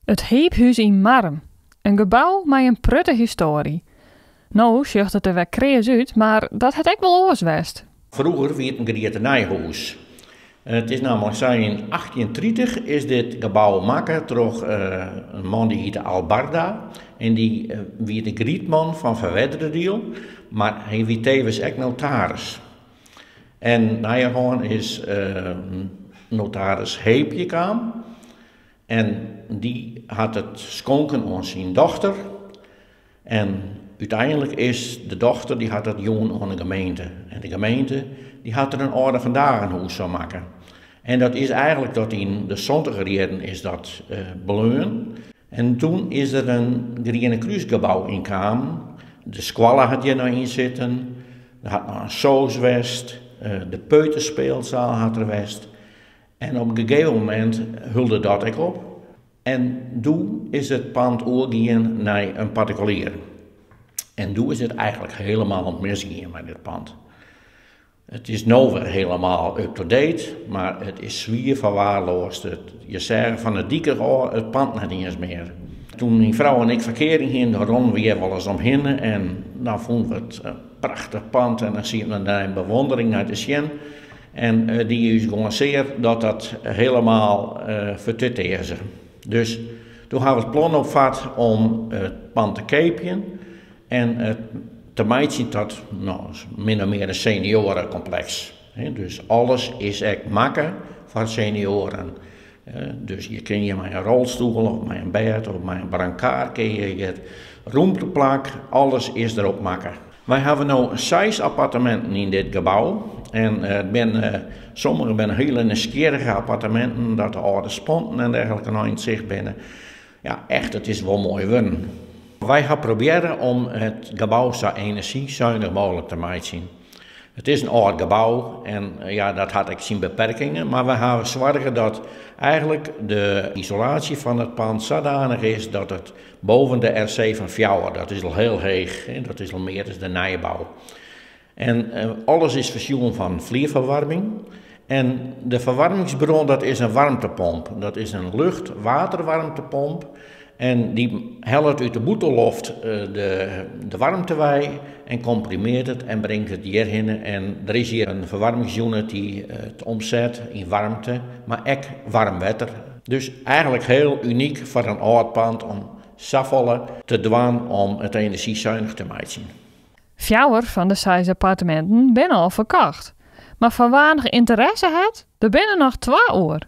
Het Heephuis in Marm. Een gebouw met een prutte historie. Nou, zegt het er wel kreeg uit, maar dat had ik wel oors west. Vroeger werd een Griete Nijhuis. Het is namelijk zo, in 1830 is dit gebouw maken door een man die heette Albarda. En die werd de grietman van Verwedderdeel, maar hij werd tevens ook notaris. En Nijhuis is notaris Heepje kwam. En die had het schonken aan zijn dochter. En uiteindelijk is de dochter die had het jongen aan de gemeente. En de gemeente die had er een orde van dagenhuis zo maken. En dat is eigenlijk dat in de 70 jaren is dat beloon. En toen is er een Griene Kruisgebouw in kwam. De squalla had je nou in zitten. Er had nog een sooswest. De peuterspeelzaal had er west. En op een gegeven moment hulde dat ik op. En toen is het pand overgegaan naar een particulier. En toen is het eigenlijk helemaal misgegaan met dit pand. Het is nu weer helemaal up-to-date, maar het is zwier verwaarloosd. Je zegt van het dikke het pand net niet eens meer. Toen mijn vrouw en ik verkering gingen, ronden we hier wel eens omheen. En dan vonden we het een prachtig pand en dan zien we daar een bewondering naar de zien. En die is gewoon zeer dat dat helemaal vertut is. Dus toen hebben we het plan opgevat om het pand te kopen en te maken tot min of meer een seniorencomplex. Dus alles is echt maken voor senioren. Dus je kun je met een rolstoel of met een bed of met een brancard kun je roemteplak, alles is erop maken. Wij hebben nu 6 appartementen in dit gebouw. En sommige zijn hele nieuwsgierige appartementen, dat de oude sponten en dergelijke nog in zicht binnen. Ja, echt, het is wel mooi wonen. Wij gaan proberen om het gebouw zo energiezuinig mogelijk te maken. Het is een oud gebouw en ja, dat had ik zijn beperkingen, maar we gaan zorgen dat eigenlijk de isolatie van het pand zodanig is dat het boven de RC van Fjouwer, dat is al heel heeg, dat is al meer dan de nijbouw. En alles is voorzien van vlierverwarming. En de verwarmingsbron, dat is een warmtepomp. Dat is een lucht-waterwarmtepomp. En die helpt uit de boeteloft de warmte bij en comprimeert het en brengt het hierheen. En er is hier een verwarmingsunit die het omzet in warmte, maar ook warm water. Dus eigenlijk heel uniek voor een oud pand om zoveel te doen om het energiezuinig te maken. Fjouwer van de 6 appartementen ben al verkocht. Maar van weinig interesse het, er binnen nog 2 oor.